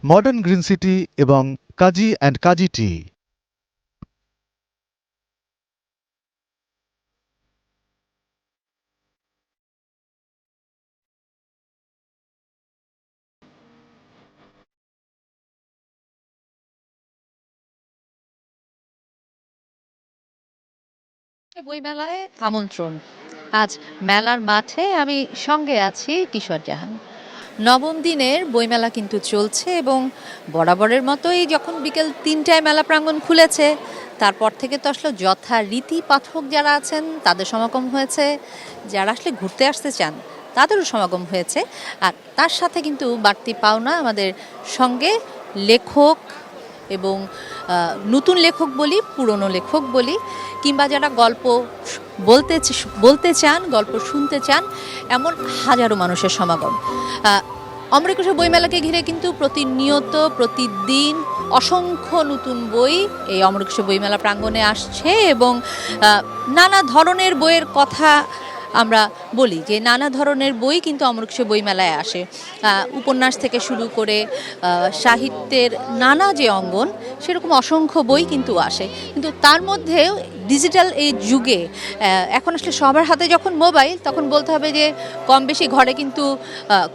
Modern green city এবং কাজী and কাজী টি। বইমেলায় আমন্ত্রণ। আজ মেলার মাঠে আমি সঙ্গে আছি কিশোর জাহান। নবম দিনের বইমেলা কিন্তু চলছে এবং বরাবরের মতোই যখন বিকেল ৩টায় মেলা প্রাঙ্গণ খুলেছে তারপর থেকে তো আসলে যথারীতি পাঠক যারা আছেন তাদের সমাগম হয়েছে, যারা আসলে ঘুরতে আসতে চান তাদেরও সমাগম হয়েছে। আর তার সাথে কিন্তু বাড়তি পাওনা আমাদের সঙ্গে লেখক এবং নতুন লেখক বলি, পুরনো লেখক বলি, কিংবা যারা গল্প বলতে চান, গল্প শুনতে চান, এমন হাজারো মানুষের সমাগম। অমর একুশে বইমেলাকে ঘিরে কিন্তু প্রতিনিয়ত প্রতিদিন অসংখ্য নতুন বই এই অমর একুশে বইমেলা প্রাঙ্গণে আসছে এবং নানা ধরনের বইয়ের কথা আমরা বলি যে নানা ধরনের বই কিন্তু অমর একুশে বইমেলায় আসে। উপন্যাস থেকে শুরু করে সাহিত্যের নানা যে অঙ্গন সেরকম অসংখ্য বই কিন্তু আসে, কিন্তু তার মধ্যেও ডিজিটাল এই যুগে এখন আসলে সবার হাতে যখন মোবাইল, তখন বলতে হবে যে কম বেশি ঘরে কিন্তু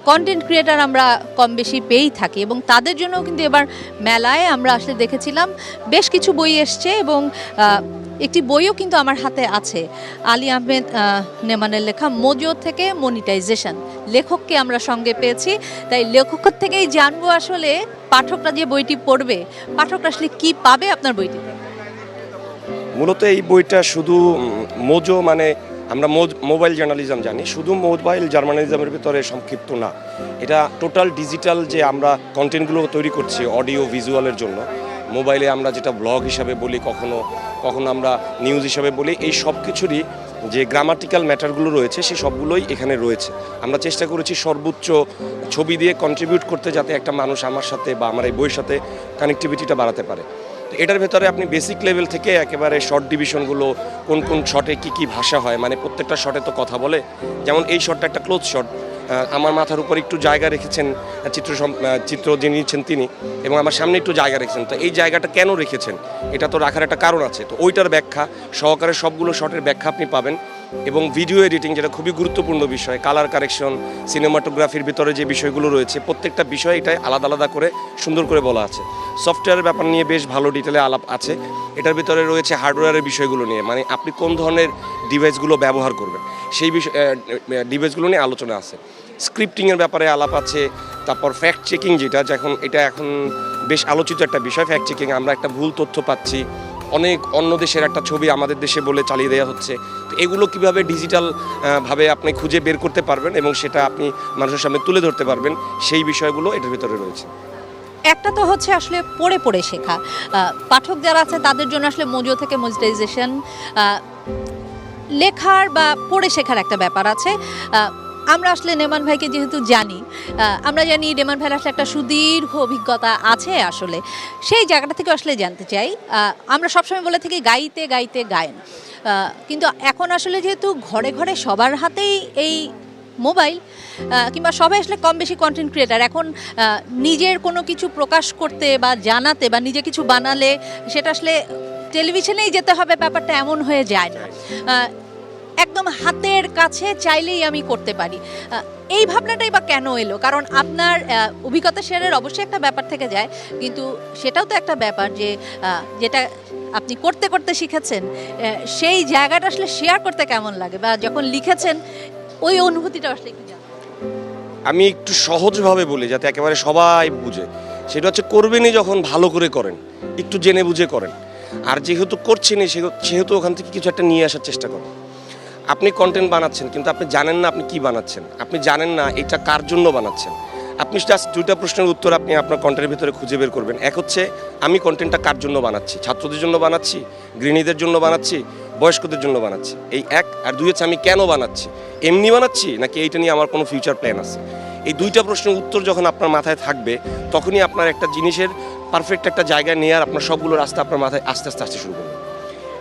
কন্টেন্ট ক্রিয়েটার আমরা কম বেশি পেয়েই থাকি এবং তাদের জন্যও কিন্তু এবার মেলায় আমরা আসলে দেখেছিলাম বেশ কিছু বই এসছে এবং একটি বইও কিন্তু আমার হাতে আছে, আলী আহমেদ নেমানের লেখা মোজো থেকে মনিটাইজেশন। লেখককে আমরা সঙ্গে পেয়েছি, তাই লেখকের থেকেই জানবো আসলে পাঠকরা যে বইটি পড়বে, পাঠকরা আসলে কী পাবে আপনার বইটিতে। মূলত এই বইটা শুধু মোজো মানে আমরা মোবাইল জার্নালিজম জানি, শুধু মোবাইল জার্নালিজমের ভিতরে সংক্ষিপ্ত না, এটা টোটাল ডিজিটাল যে আমরা কন্টেন্টগুলো তৈরি করছি অডিও ভিজুয়ালের জন্য। মোবাইলে আমরা যেটা ব্লগ হিসাবে বলি, কখনো কখনো আমরা নিউজ হিসাবে বলি, এই সব কিছুরই যে গ্রামাটিক্যাল ম্যাটারগুলো রয়েছে সে সবগুলোই এখানে রয়েছে। আমরা চেষ্টা করেছি সর্বোচ্চ ছবি দিয়ে কন্ট্রিবিউট করতে, যাতে একটা মানুষ আমার সাথে বা আমার এই বইয়ের সাথে কানেক্টিভিটিটা বাড়াতে পারে। তো এটার ভেতরে আপনি বেসিক লেভেল থেকে একেবারে শর্ট ডিভিশনগুলো, কোন কোন শটে কী কী ভাষা হয়, মানে প্রত্যেকটা শটে তো কথা বলে। যেমন এই শটটা একটা ক্লোজ শট, আমার মাথার উপর একটু জায়গা রেখেছেন চিত্র যিনি নিচ্ছেন তিনি, এবং আমার সামনে একটু জায়গা রেখেছেন। তো এই জায়গাটা কেন রেখেছেন, এটা তো রাখার একটা কারণ আছে। তো ওইটার ব্যাখ্যা সহকারে সবগুলো শটের ব্যাখ্যা আপনি পাবেন। এবং ভিডিও এডিটিং, যেটা খুবই গুরুত্বপূর্ণ বিষয়, কালার কারেকশন, সিনেমাটোগ্রাফির ভিতরে যে বিষয়গুলো রয়েছে প্রত্যেকটা বিষয় এটাই আলাদা আলাদা করে সুন্দর করে বলা আছে। সফটওয়্যারের ব্যাপার নিয়ে বেশ ভালো ডিটেলে আলাপ আছে। এটার ভিতরে রয়েছে হার্ডওয়্যারের বিষয়গুলো নিয়ে, মানে আপনি কোন ধরনের ডিভাইসগুলো ব্যবহার করবেন সেই বিষয় ডিভাইসগুলো নিয়ে আলোচনা আছে। স্ক্রিপ্টিংয়ের ব্যাপারে আলাপ আছে। তারপর ফ্যাক্ট চেকিং, যেটা এখন বেশ আলোচিত একটা বিষয়। ফ্যাক্ট চেকিং, আমরা একটা ভুল তথ্য পাচ্ছি, অনেক অন্য দেশের একটা ছবি আমাদের দেশে বলে চালিয়ে দেওয়া হচ্ছে। তো এগুলো কীভাবে ডিজিটাল ভাবে আপনি খুঁজে বের করতে পারবেন এবং সেটা আপনি মানুষের সামনে তুলে ধরতে পারবেন, সেই বিষয়গুলো এটার ভিতরে রয়েছে। একটা তো হচ্ছে আসলে পড়ে পড়ে শেখা, পাঠক যারা আছে তাদের জন্য আসলে মোজো থেকে মনিটাইজেশন, লেখার বা পড়ে শেখার একটা ব্যাপার আছে। আমরা আসলে নেমান ভাইকে যেহেতু জানি, আমরা জানি নেমান ভাইয়ের আসলে একটা সুদীর্ঘ অভিজ্ঞতা আছে আসলে, সেই জায়গাটা থেকে আসলে জানতে চাই। আমরা সবসময় বলে থাকি গাইতে গাইতে গায়েন, কিন্তু এখন আসলে যেহেতু ঘরে ঘরে সবার হাতেই এই মোবাইল, কিংবা সবাই আসলে কম বেশি কন্টেন্ট ক্রিয়েটার, এখন নিজের কোনো কিছু প্রকাশ করতে বা জানাতে বা নিজে কিছু বানালে সেটা আসলে টেলিভিশনেই যেতে হবে, ব্যাপারটা এমন হয়ে যায় না, একদম হাতের কাছে চাইলেই আমি করতে পারি। এই ভাবনাটাই বা কেন এলো? কারণ আপনার অভিজ্ঞতা শেয়ারের অবশ্যই একটা ব্যাপার থেকে যায়, কিন্তু সেটাও তো একটা ব্যাপার যে যেটা আপনি করতে করতে শিখেছেন, সেই জায়গাটা আসলে শেয়ার করতে কেমন লাগে, বা যখন লিখেছেন ওই অনুভূতিটা আসলে একটু জানতে। আমি একটু সহজভাবে বলি যাতে একেবারে সবাই বুঝে, সেটা হচ্ছে করবেনই যখন ভালো করে করেন, একটু জেনে বুঝে করেন। আর যেহেতু করছেনই সেহেতু ওখান থেকে কিছু একটা নিয়ে আসার চেষ্টা করেন। আপনি কন্টেন্ট বানাচ্ছেন কিন্তু আপনি জানেন না আপনি কি বানাচ্ছেন, আপনি জানেন না এটা কার জন্য বানাচ্ছেন। আপনি জাস্ট দুইটা প্রশ্নের উত্তর আপনি আপনার কন্টেন্টের ভিতরে খুঁজে বের করবেন। এক হচ্ছে আমি কন্টেন্টটা কার জন্য বানাচ্ছি, ছাত্রদের জন্য বানাচ্ছি, গৃহিণীদের জন্য বানাচ্ছি, বয়স্কদের জন্য বানাচ্ছি, এই এক। আর দুই হচ্ছে আমি কেন বানাচ্ছি, এমনি বানাচ্ছি নাকি এইটা নিয়ে আমার কোনো ফিউচার প্ল্যান আছে। এই দুইটা প্রশ্নের উত্তর যখন আপনার মাথায় থাকবে তখনই আপনার একটা জিনিসের পারফেক্ট একটা জায়গায় নেওয়ার আপনার সবগুলো রাস্তা আপনার মাথায় আস্তে আস্তে আসতে শুরু করবে।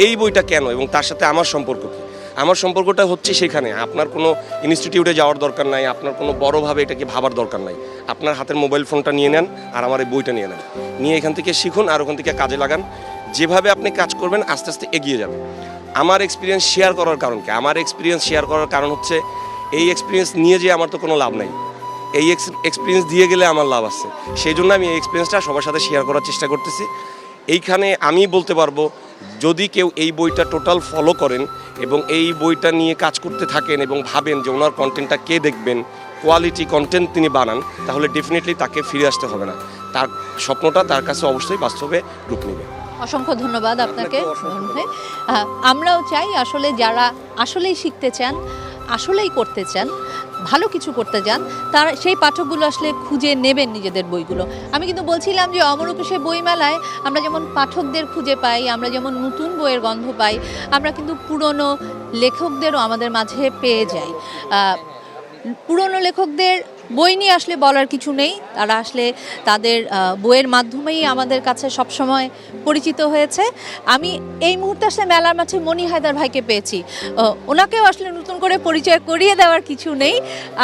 এই বইটা কেন এবং তার সাথে আমার সম্পর্ক কী। আমার সম্পর্কটা হচ্ছে সেখানে। আপনার কোনো ইনস্টিটিউটে যাওয়ার দরকার নাই, আপনার কোনো বড়োভাবে এটাকে ভাবার দরকার নাই। আপনার হাতের মোবাইল ফোনটা নিয়ে নেন আর আমার এই বইটা নিয়ে নেন, নিয়ে এখান থেকে শিখুন আর ওখান থেকে কাজে লাগান। যেভাবে আপনি কাজ করবেন আস্তে আস্তে এগিয়ে যাবে। আমার এক্সপিরিয়েন্স শেয়ার করার কারণ কি? আমার এক্সপিরিয়েন্স শেয়ার করার কারণ হচ্ছে এই এক্সপিরিয়েন্স নিয়ে যে আমার তো কোনো লাভ নাই, এই এক্সপিরিয়েন্স দিয়ে গেলে আমার লাভ আছে। সেই জন্য আমি এই এক্সপিরিয়েন্সটা সবার সাথে শেয়ার করার চেষ্টা করতেছি। এইখানে আমি বলতে পারবো, যদি কেউ এই বইটা টোটাল ফলো করেন এবং এই বইটা নিয়ে কাজ করতে থাকেন এবং ভাবেন যে ওনার কন্টেন্টটা কে দেখবেন, কোয়ালিটি কন্টেন্ট তিনি বানান, তাহলে ডেফিনেটলি তাকে ফিরে আসতে হবে না। তার স্বপ্নটা তার কাছে অবশ্যই বাস্তবে রূপ নেবে। অসংখ্য ধন্যবাদ আপনাকে। আপনাকে অসংখ্য ধন্যবাদ। আমরাও চাই আসলে যারা আসলেই শিখতে চান, আসলেই করতে চান, ভালো কিছু করতে চান, তারা সেই পাঠকগুলো আসলে খুঁজে নেবেন নিজেদের বইগুলো। আমি কিন্তু বলছিলাম যে অমর একুশে বইমেলায় আমরা যেমন পাঠকদের খুঁজে পাই, আমরা যেমন নতুন বইয়ের গন্ধ পাই, আমরা কিন্তু পুরনো লেখকদেরও আমাদের মাঝে পেয়ে যাই। পুরনো লেখকদের বই নিয়ে আসলে বলার কিছু নেই, তারা আসলে তাদের বইয়ের মাধ্যমেই আমাদের কাছে সবসময় পরিচিত হয়েছে। আমি এই মুহূর্তে আসলে মেলার মাঝে মনি হায়দার ভাইকে পেয়েছি, ওনাকেও আসলে নতুন করে পরিচয় করিয়ে দেওয়ার কিছু নেই।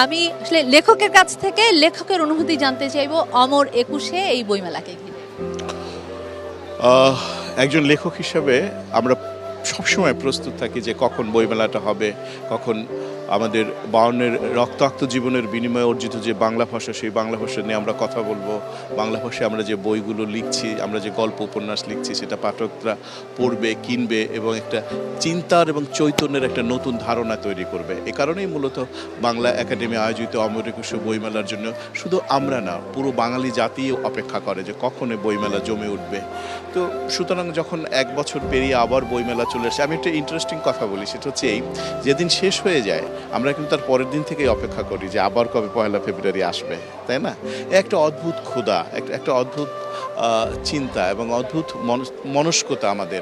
আমি আসলে লেখকের কাছ থেকে লেখকের অনুভূতি জানতে চাইবো অমর একুশে এই বইমেলাকে ঘিরে। একজন লেখক হিসাবে আমরা সবসময় প্রস্তুত থাকি যে কখন বইমেলাটা হবে, কখন আমাদের 52-এর রক্তাক্ত জীবনের বিনিময়ে অর্জিত যে বাংলা ভাষা, সেই বাংলা ভাষা নিয়ে আমরা কথা বলবো। বাংলা ভাষায় আমরা যে বইগুলো লিখছি, আমরা যে গল্প উপন্যাস লিখছি, সেটা পাঠকরা পড়বে, কিনবে এবং একটা চিন্তার এবং চৈতন্যের একটা নতুন ধারণা তৈরি করবে। এ কারণেই মূলত বাংলা একাডেমি আয়োজিত অমর একুশে বইমেলার জন্য শুধু আমরা না, পুরো বাঙালি জাতি অপেক্ষা করে যে কখন এই বইমেলা জমে উঠবে। তো সুতরাং যখন 1 বছর পেরিয়ে আবার বইমেলা চলে আসে, আমি একটা ইন্টারেস্টিং কথা বলি, সেটা হচ্ছে এই, যেদিন শেষ হয়ে যায় আমরা কিন্তু তার পরের দিন থেকেই অপেক্ষা করি যে আবার কবে 1 ফেব্রুয়ারি আসবে, তাই না? একটা অদ্ভুত ক্ষুধা, একটা অদ্ভুত চিন্তা এবং অদ্ভুত মনস্কতা আমাদের।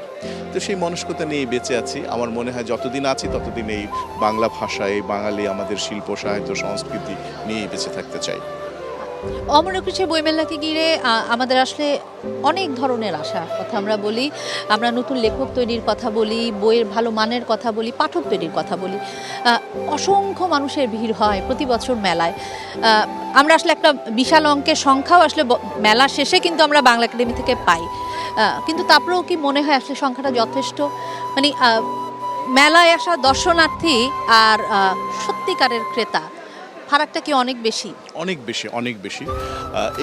তো সেই মনস্কতা নিয়েই বেঁচে আছি। আমার মনে হয় যতদিন আছি ততদিন এই বাংলা ভাষা, এই বাঙালি আমাদের শিল্প সাহিত্য সংস্কৃতি নিয়েই বেঁচে থাকতে চাই। অমর একুশে বইমেলাকে ঘিরে আমাদের আসলে অনেক ধরনের আশা কথা আমরা বলি। আমরা নতুন লেখক তৈরির কথা বলি, বইয়ের ভালো মানের কথা বলি, পাঠক তৈরির কথা বলি। অসংখ্য মানুষের ভিড় হয় প্রতি বছর মেলায়। আমরা আসলে একটা বিশাল অঙ্কের সংখ্যাও আসলে মেলা শেষে কিন্তু আমরা বাংলা একাডেমি থেকে পাই, কিন্তু তারপরেও কি মনে হয় আসলে সংখ্যাটা যথেষ্ট? মানে মেলায় আসা দর্শনার্থী আর সত্যিকারের ক্রেতা, ফারাকটা কি অনেক বেশি? অনেক বেশি, অনেক বেশি।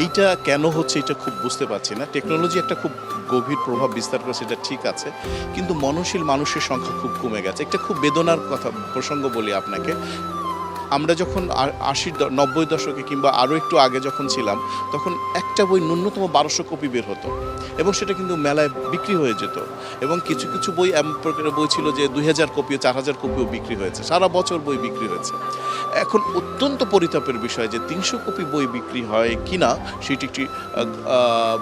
এইটা কেন হচ্ছে এটা খুব বুঝতে পারছি না। টেকনোলজি একটা খুব গভীর প্রভাব বিস্তার করেছে, এটা ঠিক আছে, কিন্তু মননশীল মানুষের সংখ্যা খুব কমে গেছে। একটা খুব বেদনার কথা প্রসঙ্গ বলি আপনাকে। আমরা যখন 80-90 দশকে কিংবা আরও একটু আগে যখন ছিলাম, তখন একটা বই ন্যূনতম 1200 কপি বের হতো এবং সেটা কিন্তু মেলায় বিক্রি হয়ে যেত। এবং কিছু কিছু বই এমন প্রকারের বই ছিল যে 2000 কপি, 4000 কপিও বিক্রি হয়েছে, সারা বছর বই বিক্রি হয়েছে। এখন অত্যন্ত পরিতাপের বিষয় যে 300 কপি বই বিক্রি হয় কিনা সেটি একটি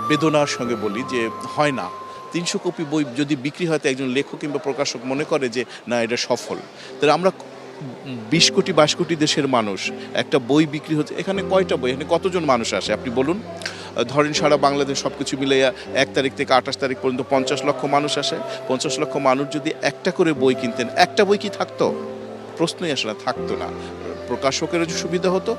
বেদনার সঙ্গে বলি যে হয় না। 300 কপি বই যদি বিক্রি হয়, তো একজন লেখক কিংবা প্রকাশক মনে করে যে না, এটা সফল। তাহলে আমরা 20 কোটি 22 কোটি দেশের মানুষ, একটা বই বিক্রি হচ্ছে, এখানে কয়টা বই, এখানে কতজন মানুষ আসে আপনি বলুন? ধরেন সারা বাংলাদেশ সব কিছু মিলাইয়া 1 তারিখ থেকে 28 তারিখ পর্যন্ত 50 লক্ষ মানুষ আসে। 50 লক্ষ মানুষ যদি একটা করে বই কিনতেন, একটা বই কি থাকতো? প্রশ্নই আসলে থাকতো না। প্রকাশকেরও সুবিধা হতো,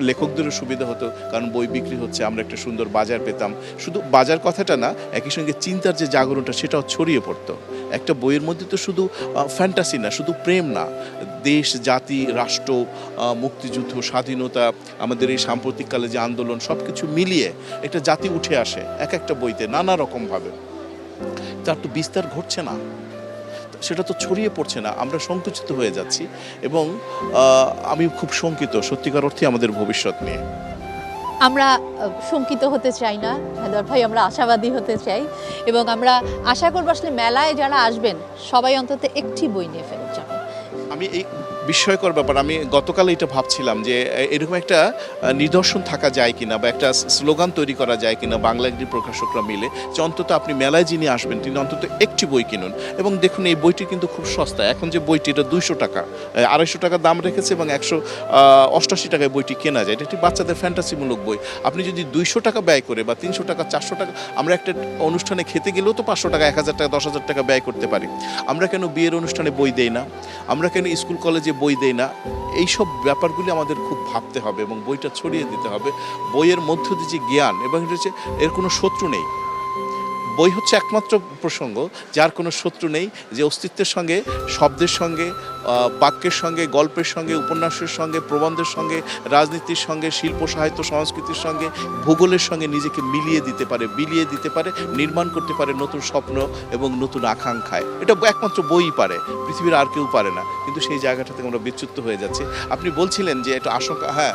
লেখকদেরও সুবিধা হতো, কারণ বই বিক্রি হচ্ছে, আমরা একটা সুন্দর বাজার পেতাম। শুধু বাজার কথাটা না, একই সঙ্গে চিন্তার যে জাগরণটা সেটাও ছড়িয়ে পড়তো। একটা বইয়ের মধ্যে তো শুধু ফ্যান্টাসি না, শুধু প্রেম না, দেশ, জাতি, রাষ্ট্র, মুক্তিযুদ্ধ, স্বাধীনতা, আমাদের এই সাম্প্রতিককালে যে আন্দোলন, সব কিছু মিলিয়ে একটা জাতি উঠে আসে এক একটা বইতে নানা রকমভাবে। তার তো বিস্তার ঘটছে না, সেটা তো ছড়িয়ে পড়ছে না, আমরা সংকুচিত হয়ে যাচ্ছি। এবং আমি খুব শঙ্কিত সত্যিকার অর্থে আমাদের ভবিষ্যৎ নিয়ে। আমরা শঙ্কিত হতে চাই না হায়দার ভাই, আমরা আশাবাদী হতে চাই এবং আমরা আশা করবো আসলে মেলায় যারা আসবেন সবাই অন্তত একটি বই নিয়ে ফেরত যাবেন। আমি এই বিস্ময়কর ব্যাপার। আমি গতকাল এটা ভাবছিলাম যে এরকম একটা নিদর্শন থাকা যায় কিনা বা একটা স্লোগান তৈরি করা যায় কিনা বাংলা এগ্রি প্রকাশকরা মিলে, যে অন্তত আপনি মেলায় যিনি আসবেন তিনি অন্তত একটি বই কিনুন। এবং দেখুন এই বইটি কিন্তু খুব সস্তা। এখন যে বইটি এটা 200 টাকা, 250 টাকা দাম রেখেছে এবং 188 টাকায় বইটি কেনা যায়। এটা একটি বাচ্চাদের ফ্যান্টাসিমূলক বই। আপনি যদি 200 টাকা ব্যয় করে বা 300 টাকা 400 টাকা, আমরা একটা অনুষ্ঠানে খেতে গেলেও তো 500 টাকা 1000 টাকা 10,000 টাকা ব্যয় করতে পারি। আমরা কেন বিয়ের অনুষ্ঠানে বই দেই না? আমরা কেন স্কুল কলেজে বই দেই না? এইসব ব্যাপারগুলি আমাদের খুব ভাবতে হবে এবং বইটা ছড়িয়ে দিতে হবে। বইয়ের মধ্য দিয়ে যে জ্ঞান, এবং এটা হচ্ছে এর কোনো শত্রু নেই। বই হচ্ছে একমাত্র প্রসঙ্গ যার কোনো শত্রু নেই, যে অস্তিত্বের সঙ্গে, শব্দের সঙ্গে, বাক্যের সঙ্গে, গল্পের সঙ্গে, উপন্যাসের সঙ্গে, প্রবন্ধের সঙ্গে, রাজনীতির সঙ্গে, শিল্প সাহিত্য সংস্কৃতির সঙ্গে, ভূগোলের সঙ্গে নিজেকে মিলিয়ে দিতে পারে, বিলিয়ে দিতে পারে, নির্মাণ করতে পারে নতুন স্বপ্ন এবং নতুন আকাঙ্ক্ষায়। এটা একমাত্র বই পারে, পৃথিবীর আর কেউ পারে না। কিন্তু সেই জায়গাটা থেকে আমরা বিচ্যুত হয়ে যাচ্ছি। আপনি বলছিলেন যে এটা আশঙ্কা, হ্যাঁ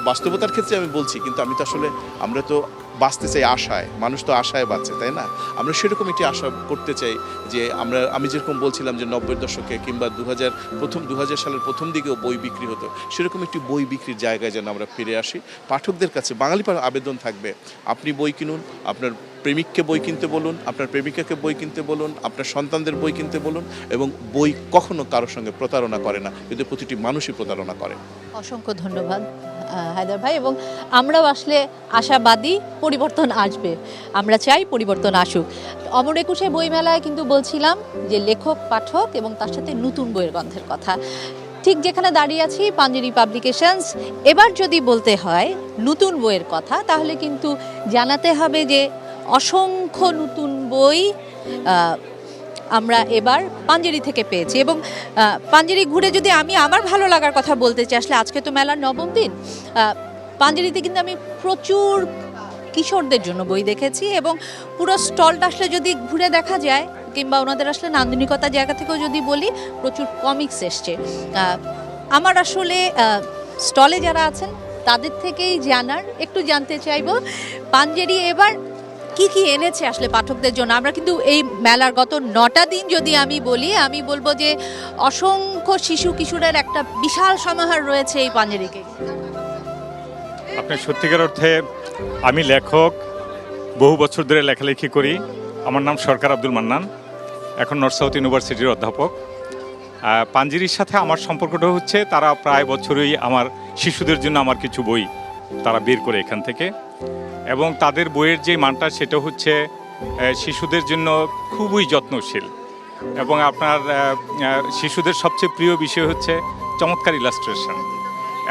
বাস্তবতার ক্ষেত্রে আমি বলছি, কিন্তু আমি তো আসলে, আমরা তো বাঁচতে চাই আশায়, মানুষ তো আশায় বাঁচে, তাই না? আমরা সেরকম একটি আশা করতে চাই যে আমি যেরকম বলছিলাম যে 90-এর দশকে কিংবা 2000 সালের প্রথম দিকেও বই বিক্রি হতো, সেরকম একটি বই বিক্রির জায়গায় যেন আমরা ফিরে আসি। পাঠকদের কাছে বাঙালি আবেদন থাকবে, আপনি বই কিনুন, আপনার প্রেমিককে বই কিনতে বলুন, আপনার প্রেমিকাকে বই কিনতে বলুন, আপনার সন্তানদের বই কিনতে বলুন। এবং বই কখনো কারোর সঙ্গে প্রতারণা করে না, কিন্তু প্রতিটি মানুষই প্রতারণা করে। অসংখ্য ধন্যবাদ হায়দার ভাই। এবং আমরাও আসলে আশাবাদী পরিবর্তন আসবে, আমরা চাই পরিবর্তন আসুক। অমর একুশে বইমেলায় কিন্তু বলছিলাম যে লেখক, পাঠক এবং তার সাথে নতুন বইয়ের গন্ধের কথা। ঠিক যেখানে দাঁড়িয়ে আছি পাঞ্জেরি পাবলিকেশনস, এবার যদি বলতে হয় নতুন বইয়ের কথা, তাহলে কিন্তু জানাতে হবে যে অসংখ্য নতুন বই আমরা এবার পাঞ্জেরি থেকে পেয়েছি। এবং পাঞ্জেরি ঘুরে যদি আমি আমার ভালো লাগার কথা বলতে চাই, আসলে আজকে তো মেলার 9ম দিন, পাঞ্জেরিতে কিন্তু আমি প্রচুর কিশোরদের জন্য বই দেখেছি। এবং পুরো স্টলটা আসলে যদি ঘুরে দেখা যায়, কিংবা ওনাদের আসলে নান্দনিকতার জায়গা থেকেও যদি বলি, প্রচুর কমিক্স এসছে। আমার আসলে স্টলে যারা আছেন তাদের থেকেই একটু জানতে চাইবো পাঞ্জেরি এবার কি কি এনেছে আসলে পাঠকদের জন্য। আমরা কিন্তু এই মেলার গত 9টা দিন যদি আমি বলবো যে অসংখ্য শিশু কিশোরের একটা বিশাল সমাহার রয়েছে এই পাঞ্জেরিকে। আপনি সত্যিকার অর্থে, আমি লেখক, বহু বছর ধরে লেখালেখি করি। আমার নাম সরকার আব্দুল মান্নান, এখন নর্থ সাউথ ইউনিভার্সিটির অধ্যাপক। পাঞ্জেরির সাথে আমার সম্পর্কটা হচ্ছে, তারা প্রায় বছরই আমার শিশুদের জন্য আমার কিছু বই তারা বের করে এখান থেকে, এবং তাদের বইয়ের যে মানটা সেটা হচ্ছে শিশুদের জন্য খুবই যত্নশীল। এবং আপনার শিশুদের সবচেয়ে প্রিয় বিষয় হচ্ছে চমৎকার ইলাস্ট্রেশন,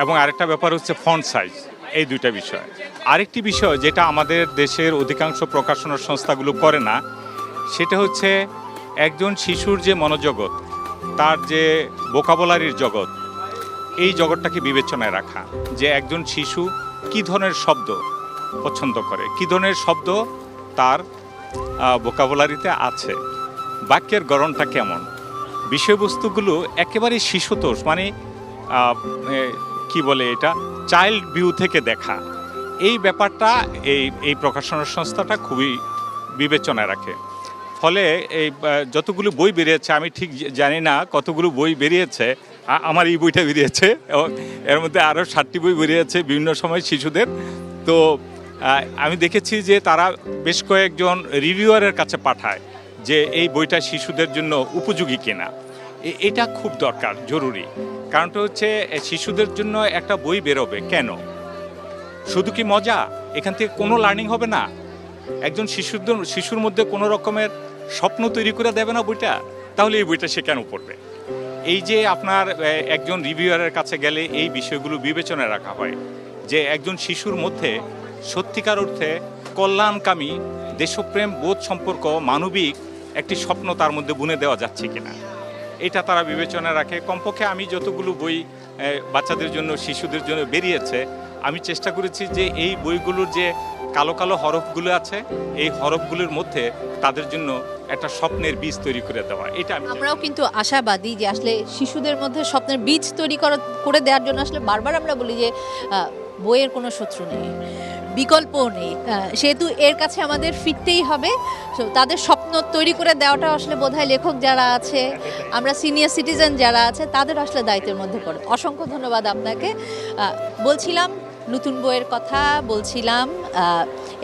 এবং আরেকটা ব্যাপার হচ্ছে ফন্ট সাইজ। এই দুইটা বিষয়। আরেকটি বিষয় যেটা আমাদের দেশের অধিকাংশ প্রকাশনা সংস্থাগুলো করে না, সেটা হচ্ছে একজন শিশুর যে মনোজগৎ, তার যে ভোকাবুলারির জগৎ, এই জগৎটাকে বিবেচনায় রাখা, যে একজন শিশু কী ধরনের শব্দ পছন্দ করে, কী ধরনের শব্দ তার ভোকাবুলারিতে আছে, বাক্যের গড়নটা কেমন, বিষয়বস্তুগুলো একেবারে শিশুতোষ, মানে কি বলে এটা, চাইল্ড ভিউ থেকে দেখা। এই ব্যাপারটা এই প্রকাশনা সংস্থাটা খুবই বিবেচনায় রাখে। ফলে এই যতগুলো বই বেরিয়েছে, আমি ঠিক জানি না কতগুলো বই বেরিয়েছে, আমার এই বইটা বেরিয়েছে এবং এর মধ্যে আরও 7টি বই বেরিয়েছে বিভিন্ন সময় শিশুদের। তো আমি দেখেছি যে তারা বেশ কয়েকজন রিভিউয়ারের কাছে পাঠায় যে এই বইটা শিশুদের জন্য উপযোগী কিনা। এটা খুব দরকার, জরুরি। কারণটা হচ্ছে শিশুদের জন্য একটা বই বেরোবে কেন? শুধু কি মজা? এখান থেকে কোনো লার্নিং হবে না? একজন শিশুর মধ্যে কোনো রকমের স্বপ্ন তৈরি করে দেবে না বইটা? তাহলে এই বইটা সে কেন পড়বে? এই যে আপনার একজন রিভিউয়ারের কাছে গেলে এই বিষয়গুলো বিবেচনায় রাখা হয়, যে একজন শিশুর মধ্যে সত্যিকার অর্থে কল্যাণকামী, দেশপ্রেম বোধ সম্পর্ক, মানবিক একটি স্বপ্ন তার মধ্যে বুনে দেওয়া যাচ্ছে কিনা, এটা তারা বিবেচনা রাখে। কমপক্ষে আমি যতগুলো বই বাচ্চাদের জন্য, শিশুদের জন্য বেরিয়েছে, আমি চেষ্টা করেছি যে এই বইগুলোর যে কালো কালো হরফগুলো আছে, এই হরফগুলোর মধ্যে তাদের জন্য একটা স্বপ্নের বীজ তৈরি করে দেওয়া। এটা আমরাও কিন্তু আশাবাদী যে আসলে শিশুদের মধ্যে স্বপ্নের বীজ তৈরি করে দেওয়ার জন্য আসলে বারবার আমরা বলি যে বইয়ের কোনো শত্রু নেই, বিকল্পও নেই, সেহেতু এর কাছে আমাদের ফিরতেই হবে। তাদের স্বপ্ন নোট তৈরি করে দেওয়াটা আসলে বোধহয় লেখক যারা আছে, আমরা সিনিয়র সিটিজেন যারা আছে, তাদের আসলে দায়িত্বের মধ্যে পড়ে। অসংখ্য ধন্যবাদ আপনাকে। বলছিলাম নতুন বইয়ের কথা, বলছিলাম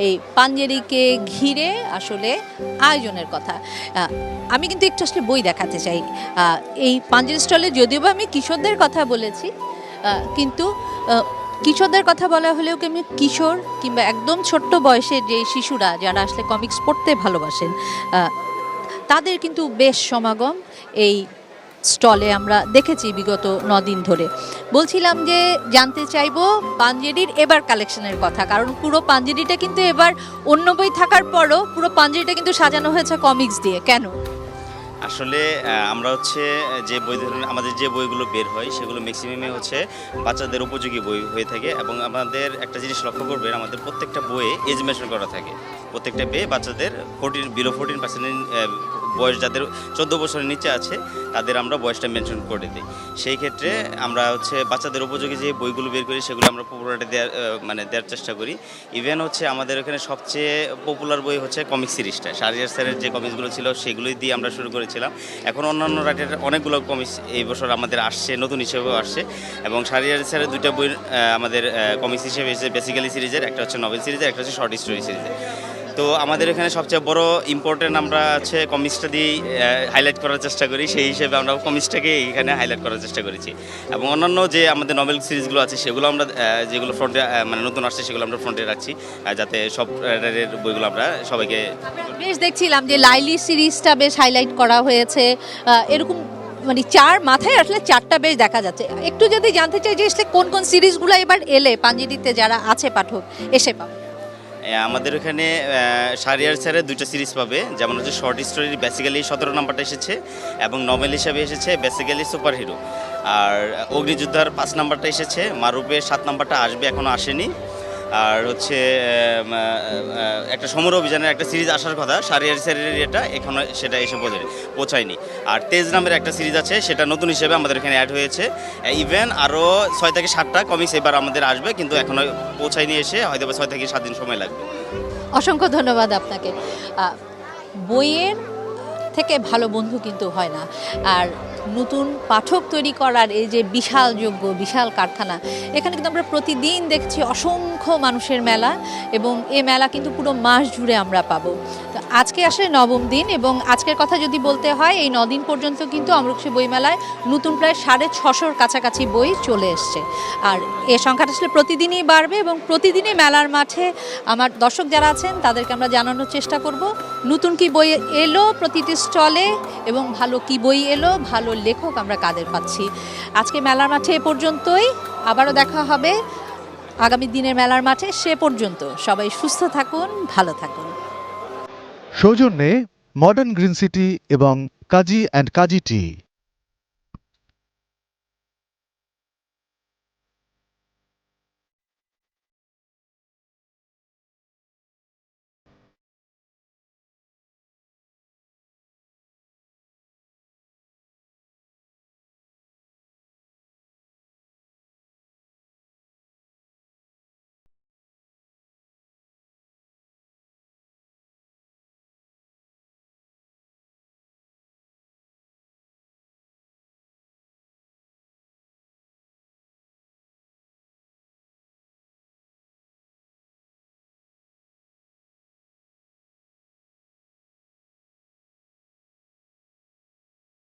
এই পাঞ্জেরিকে ঘিরে আসলে আয়োজনের কথা। আমি কিন্তু একটু আসলে বই দেখাতে চাই। এই পাঞ্জেরি স্টলে যদিও বা আমি কিশোরদের কথা বলেছি, কিন্তু কিশোরদের কথা বলা হলেও কি আমি কিশোর কিংবা একদম ছোট্ট বয়সের যে শিশুরা যারা আসলে কমিক্স পড়তে ভালোবাসেন, তাদের কিন্তু বেশ সমাগম এই স্টলে আমরা দেখেছি বিগত 9 দিন ধরে। বলছিলাম যে জানতে চাইবো পাঞ্জেরির এবার কালেকশনের কথা, কারণ পুরো পাঞ্জেরিটা কিন্তু এবার অন্য বই থাকার পরও পুরো পাঞ্জেরিটা কিন্তু সাজানো হয়েছে কমিক্স দিয়ে। কেন? আসলে আমরা হচ্ছে যে বই ধরনের আমাদের যে বইগুলো বের হয় সেগুলো ম্যাক্সিমামে হচ্ছে বাচ্চাদের উপযোগী বই হয়ে থাকে, এবং আমাদের একটা জিনিস লক্ষ্য করবেন, আমাদের প্রত্যেকটা বইয়ে এজ মেনশন করা থাকে। প্রত্যেকটা বইয়ে বাচ্চাদের বিলো 14% বয়স যাদের 14 বছরের নিচে আছে তাদের আমরা বয়সটা মেনশন করে দিই। সেই ক্ষেত্রে আমরা হচ্ছে বাচ্চাদের উপযোগী যে বইগুলো বের করি সেগুলো আমরা পপুলারিটি দেওয়ার চেষ্টা করি। ইভেন হচ্ছে আমাদের এখানে সবচেয়ে পপুলার বই হচ্ছে কমিক সিরিজটা, শাহরিয়ার স্যারের যে কমিক্সগুলো ছিল সেগুলোই দিয়ে আমরা শুরু করেছিলাম। এখন অন্যান্য রাইটারের অনেকগুলো কমিক্স এই বছর আমাদের আসছে, নতুন হিসেবেও আসছে, এবং শাহরিয়ার স্যারের 2টা বই আমাদের কমিক্স হিসেবে এসেছে, বেসিক্যালি সিরিজের, একটা হচ্ছে নভেল সিরিজের, একটা হচ্ছে শর্ট স্টোরি সিরিজের। তো আমাদের এখানে সবচেয়ে বড় ইম্পর্টেন্ট আমরা হচ্ছে কমিক্সটা দিয়েই হাইলাইট করার চেষ্টা করি, সেই হিসেবে আমরা কমিক্সটাকে এখানে হাইলাইট করার চেষ্টা করেছি। এবং অন্যান্য যে আমাদের নভেল সিরিজগুলো আছে সেগুলো আমরা যেগুলো ফ্রন্টে মানে নতুন আসছে সেগুলো আমরা ফ্রন্টে রাখছি, যাতে সব রাইটারের বইগুলো আমরা সবাইকে। বেশ দেখছিলাম যে লাইলি সিরিজটা বেশ হাইলাইট করা হয়েছে, এরকম মানে মাথায় আসলে 4টা বেশ দেখা যাচ্ছে। একটু যদি জানতে চাই যে আসলে কোন কোন সিরিজগুলো এবার এলে পাঞ্জেরিতে যারা আছে পাঠক এসে পাবে। আমাদের এখানে শাহরিয়ার স্যারের 2টা সিরিজ পাবে, যেমন হচ্ছে শর্ট স্টোরির বেসিক্যালি 17 নাম্বারটা এসেছে, এবং নভেল হিসাবে এসেছে বেসিক্যালি সুপার হিরো। আর অগ্নিযোদ্ধার 5 নাম্বারটা এসেছে, মারুফের 7 নাম্বারটা আসবে, এখনও আসেনি। আর হচ্ছে একটা সমর অভিযানের একটা সিরিজ আসার কথা শাহরিয়ার স্যারের, এটা এখনও সেটা এসে পৌঁছায়নি। আর তেজ নামের একটা সিরিজ আছে, সেটা নতুন হিসেবে আমাদের এখানে অ্যাড হয়েছে। ইভেন আরও 6 থেকে 7টা কমিক্স এবার আমাদের আসবে, কিন্তু এখনও পৌঁছায়নি, এসে হয়তো 6 থেকে 7 দিন সময় লাগবে। অসংখ্য ধন্যবাদ আপনাকে। বইয়ের থেকে ভালো বন্ধু কিন্তু হয় না, আর নতুন পাঠক তৈরি করার এই যে বিশাল যোগ্য বিশাল কারখানা, এখানে কিন্তু আমরা প্রতিদিন দেখছি অসংখ্য মানুষের মেলা, এবং এই মেলা কিন্তু পুরো মাস জুড়ে আমরা পাবো। তো আজকে আসলে 9ম দিন, এবং আজকের কথা যদি বলতে হয়, এই 9 দিন পর্যন্ত কিন্তু অমৃতসর বইমেলায় নতুন প্রায় 650-র কাছাকাছি বই চলে এসছে। আর এ সংখ্যাটা আসলে প্রতিদিনই বাড়বে, এবং প্রতিদিনই মেলার মাঠে আমার দর্শক যারা আছেন তাদেরকে আমরা জানানোর চেষ্টা করব নতুন কি বই এলো প্রতিটি স্টলে, এবং ভালো কি বই এলো, ভালো লেখক আমরা কাদের পাচ্ছি। আজকে মেলার মাঠে এ পর্যন্তই, আবারও দেখা হবে আগামী দিনের মেলার মাঠে। সে পর্যন্ত সবাই সুস্থ থাকুন, ভালো থাকুন। সৌজন্যে মডার্ন গ্রিন সিটি এবং কাজী অ্যান্ড কাজী টি।